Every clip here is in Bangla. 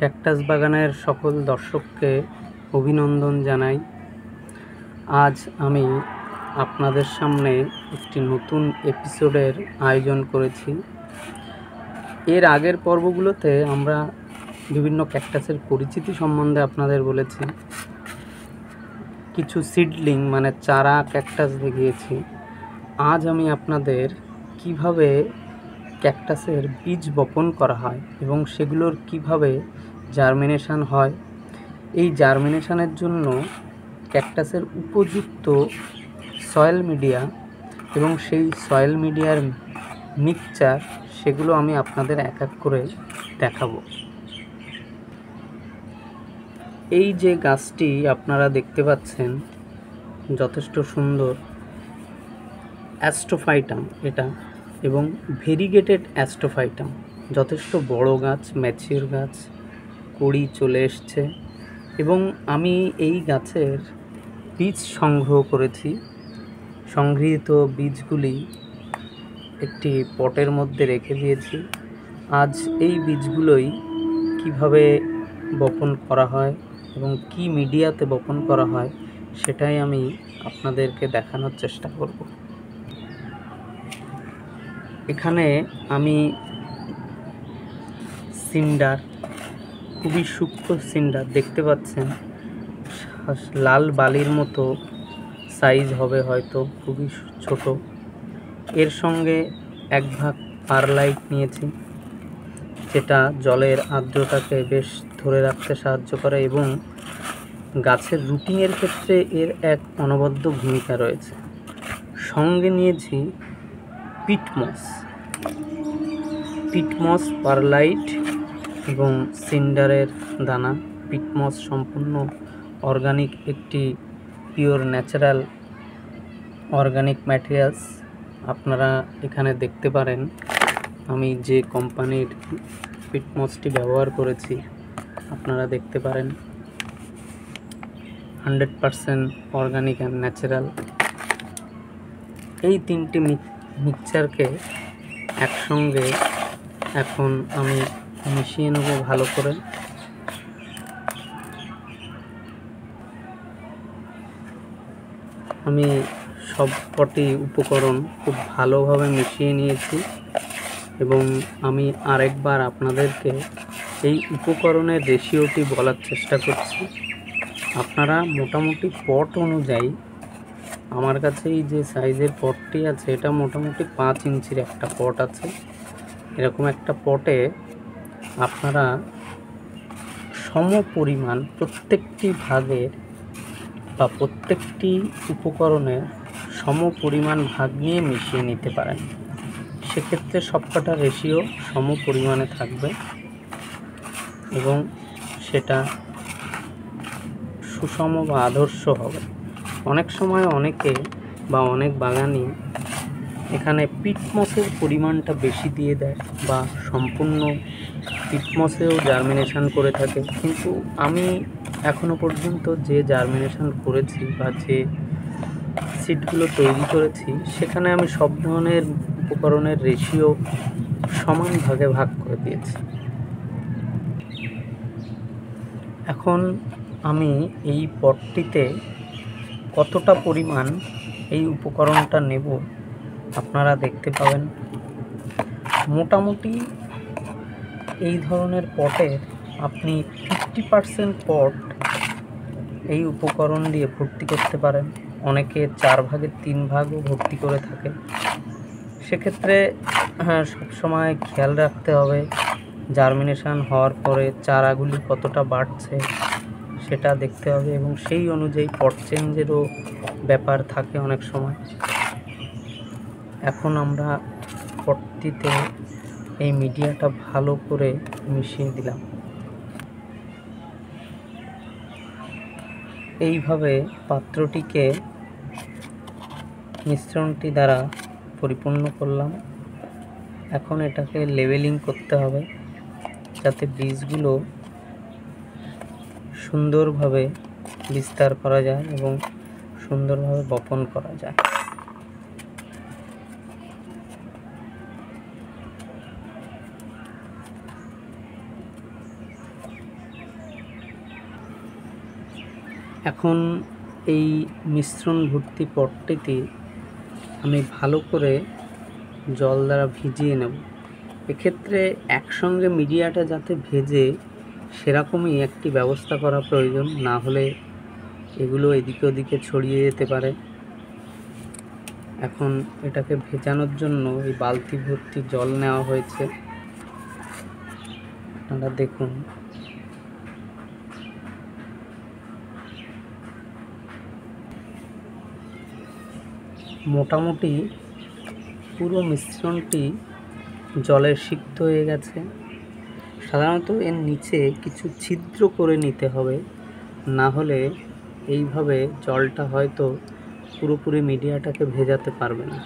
ক্যাকটাস বাগানের সকল দর্শককে অভিনন্দন জানাই। আজ আমি আপনাদের সামনে একটি নতুন এপিসোডের আয়োজন করেছি। এর আগের পর্বগুলোতে আমরা বিভিন্ন ক্যাকটাসের পরিচিতি সম্বন্ধে আপনাদের বলেছি, কিছু সিডলিং মানে চারা ক্যাকটাস দেখিয়েছি। আজ আমি আপনাদের কিভাবে ক্যাকটাসের বীজ বপন করা হয় এবং সেগুলোর কিভাবে জার্মিনেশন হয়, এই জার্মিনেশনের জন্য ক্যাকটাসের উপযুক্ত সয়েল মিডিয়া এবং সেই সয়েল মিডিয়ার মিক্সচার, সেগুলো আমি আপনাদের এক এক করে দেখাবো। এই যে গাছটি আপনারা দেখতে পাচ্ছেন যথেষ্ট সুন্দর, অ্যাস্ট্রোফাইটাম এটা, এবং ভেরিগেটেড অ্যাস্ট্রোফাইটাম, যথেষ্ট বড় গাছ, ম্যাচিওর গাছ, কড়ি চলে এসছে। এবং আমি এই গাছের বীজ সংগ্রহ করেছি। সংগৃহীত বীজগুলি একটি পটের মধ্যে রেখে দিয়েছি। আজ এই বীজগুলোই কিভাবে বপন করা হয় এবং কি মিডিয়াতে বপন করা হয় সেটাই আমি আপনাদেরকে দেখানোর চেষ্টা করব। এখানে আমি সিন্ডার, খুবই সূক্ষ্ম সিন্ডার দেখতে পাচ্ছেন, লাল বালির মতো সাইজ হবে হয়তো, খুবই ছোট। এর সঙ্গে এক ভাগ পারলাইট নিয়েছি, যেটা জলের আর্দ্রতাকে বেশ ধরে রাখতে সাহায্য করে এবং গাছের রুটিংয়ের ক্ষেত্রে এর এক অনবদ্য ভূমিকা রয়েছে। সঙ্গে নিয়েছি পিটমস, পারলাইট এবং সিন্ডারের দানা। পিটমস সম্পূর্ণ অর্গানিক, একটি পিওর ন্যাচারাল অর্গানিক ম্যাটেরিয়ালস। আপনারা এখানে দেখতে পারেন আমি যে কোম্পানির পিটমসটি ব্যবহার করেছি, আপনারা দেখতে পারেন 100% অর্গানিক অ্যান্ড ন্যাচারাল। এই তিনটি মিক্সচারকে একসঙ্গে এখন আমি মিশিয়ে নেব ভালো করে। আমি সবকটি উপকরণ খুব ভালোভাবে মিশিয়ে নিয়েছি এবং আমি আরেকবার আপনাদেরকে এই উপকরণের রেশিওটি বলার চেষ্টা করছি। আপনারা মোটামুটি পট অনুযায়ী, আমার কাছে এই যে সাইজের পটটি আছে এটা মোটামুটি 5 ইঞ্চির একটা পট আছে। এরকম একটা পটে আপনারা সম পরিমাণ প্রত্যেকটি ভাগের বা প্রত্যেকটি উপকরণের সম পরিমাণ ভাগ নিয়ে মিশিয়ে নিতে পারেন। সেক্ষেত্রে সবকটা রেশিও সম পরিমাণে থাকবে এবং সেটা সুষম বা আদর্শ হবে। অনেক সময় অনেকে বা অনেক বাগানি এখানে পিটমসের পরিমাণটা বেশি দিয়ে দেয় বা সম্পূর্ণ পিটমসেও জার্মিনেশন করে থাকে, কিন্তু আমি এখনো পর্যন্ত যে জার্মিনেশন করেছি বা যে সিডগুলো তৈরি করেছি সেখানে আমি সব ধরনের উপকরণের রেশিও সমান ভাগে ভাগ করে দিয়েছি। এখন আমি এই পটটিতে কতটা পরিমাণ এই উপকরণটা নেব আপনারা দেখতে পাবেন। মোটামুটি এই ধরনের পটের আপনি 50% পট এই উপকরণ দিয়ে ভর্তি করতে পারেন। অনেকে 4 ভাগের 3 ভাগও ভর্তি করে থাকে। সেক্ষেত্রে সবসময় খেয়াল রাখতে হবে জার্মিনেশন হওয়ার পরে চারাগুলি কতটা বাড়ছে সেটা দেখতে হবে এবং সেই অনুযায়ী পট চেঞ্জেরও ব্যাপার থাকে অনেক সময়। এখন আমরা পটটিতে এই মিডিয়াটা ভালো করে মিশিয়ে দিলাম। এইভাবে পাত্রটিকে মিশ্রণটি দ্বারা পরিপূর্ণ করলাম। এখন এটাকে লেভেলিং করতে হবে যাতে বীজগুলো সুন্দরভাবে বিস্তার করা যায় এবং সুন্দরভাবে বপন করা যায়। এখন এই মিশ্রণ ভর্তি পটটিতে আমি ভালো করে জল দ্বারা ভিজিয়ে নেব। এক্ষেত্রে একসঙ্গে মিডিয়াটা যাতে ভেজে সেরকমই একটি ব্যবস্থা করা প্রয়োজন, না হলে এগুলো এদিকে ওদিকে ছড়িয়ে যেতে পারে। এখন এটাকে ভেজানোর জন্য এই বালতি ভর্তি জল নেওয়া হয়েছে, আপনারা দেখুন। মোটামুটি পুরো মিশ্রণটি জলে সিক্ত হয়ে গেছে। সাধারণত এর নিচে কিছু ছিদ্র করে নিতে হবে, না হলে এইভাবে জলটা হয়তো পুরোপুরি মিডিয়াটাকে ভেজাতে পারবে না।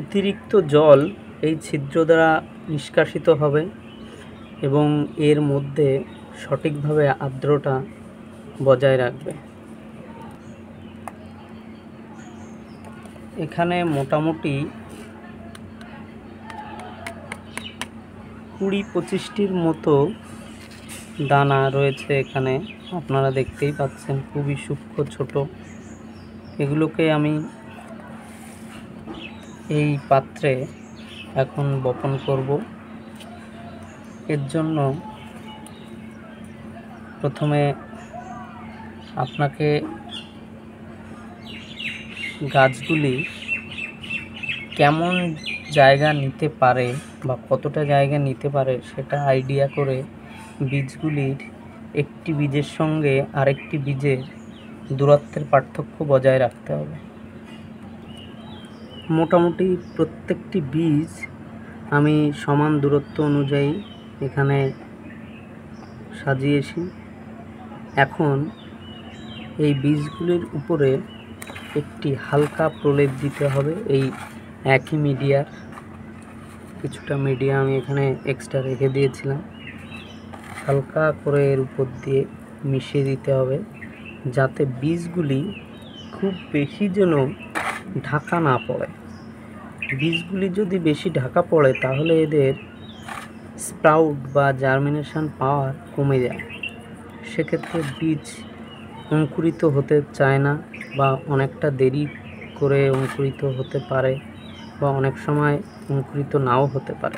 অতিরিক্ত জল এই ছিদ্র দ্বারা নিষ্কাশিত হবে এবং এর মধ্যে সঠিকভাবে আর্দ্রতা বজায় রাখবে। এখানে মোটামুটি 20-25টির মতো দানা রয়েছে। এখানে আপনারা দেখতেই পাচ্ছেন, খুবই সূক্ষ্ম ছোট। এগুলোকে আমি এই পাত্রে এখন বপন করব। এর জন্য প্রথমে আপনাকে গাছগুলি কেমন জায়গা নিতে পারে বা কতটা জায়গা নিতে পারে সেটা আইডিয়া করে বীজগুলির একটি বীজের সঙ্গে আরেকটি বীজের দূরত্বের পার্থক্য বজায় রাখতে হবে। মোটামুটি প্রত্যেকটি বীজ আমি সমান দূরত্ব অনুযায়ী এখানে সাজিয়েছি। এখন এই বীজগুলির উপরে একটি হালকা প্রলেপ দিতে হবে। এই একই মিডিয়ার কিছুটা মিডিয়া আমি এখানে এক্সট্রা রেখে দিয়েছিলাম, হালকা করে এর উপর দিয়ে মিশিয়ে দিতে হবে, যাতে বীজগুলি খুব বেশি যেন ঢাকা না পড়ে। বীজগুলি যদি বেশি ঢাকা পড়ে তাহলে এদের স্প্রাউট বা জার্মিনেশন পাওয়ার কমে যায়। সেক্ষেত্রে বীজ অঙ্কুরিত হতে চায় না বা অনেকটা দেরি করে অঙ্কুরিত হতে পারে বা অনেক সময় অঙ্কুরিত নাও হতে পারে।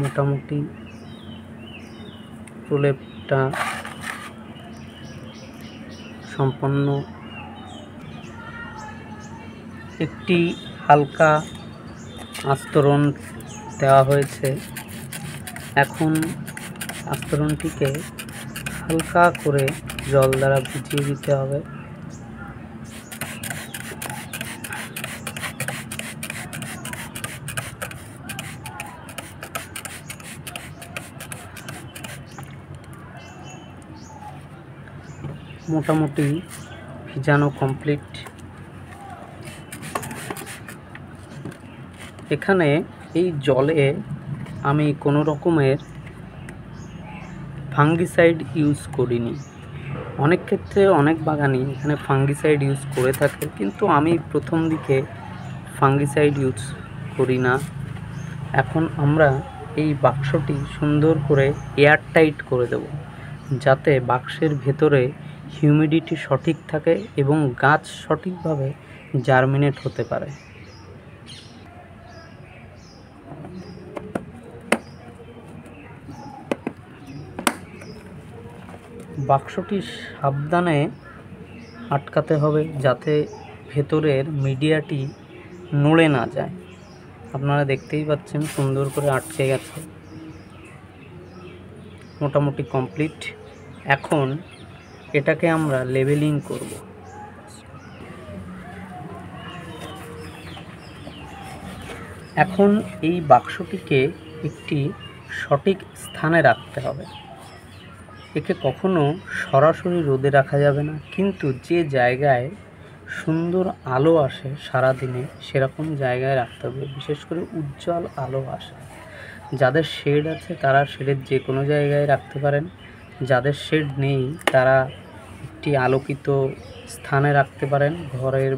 মোটামুটি প্রলেপটা সম্পন্ন। একটি হালকা আস্তরণ দেওয়া হয়েছে। এখন আস্তরণটিকে হালকা করে জল দ্বারা ভিজিয়ে দিতে হবে। মোটামুটি ভিজানো কমপ্লিট। এখানে এই জলে আমি কোনো রকমের ফাঙ্গিসাইড ইউজ করিনি। অনেক ক্ষেত্রে অনেক বাগানই এখানে ফাঙ্গিসাইড ইউজ করে থাকে, কিন্তু আমি প্রথম দিকে ফাঙ্গিসাইড ইউজ করি না। এখন আমরা এই বাক্সটি সুন্দর করে এয়ারটাইট করে দেব, যাতে বাক্সের ভেতরে হিউমিডিটি সঠিক থাকে এবং গাছ সঠিকভাবে জার্মিনেট হতে পারে। বাক্সটি সাবধানে আটকাতে হবে যাতে ভেতরের মিডিয়াটি নড়ে না যায়। আপনারা দেখতেই পাচ্ছেন সুন্দর করে আটকে গেছে। মোটামুটি কমপ্লিট। এখন এটাকে আমরা লেবেলিং করব। এখন এই বাক্সটিকে একটি সঠিক স্থানে রাখতে হবে। একে কখনো সরাসরি রোদে রাখা যাবে না, কিন্তু যে জায়গায় সুন্দর আলো আসে সারাদিনে সেরকম জায়গায় রাখতে হবে। বিশেষ করে উজ্জ্বল আলো আসে। যাদের শেড আছে তারা শেডের যে কোনো জায়গায় রাখতে পারেন, যাদের শেড নেই তারা একটি আলোকিত স্থানে রাখতে পারেন, ঘরের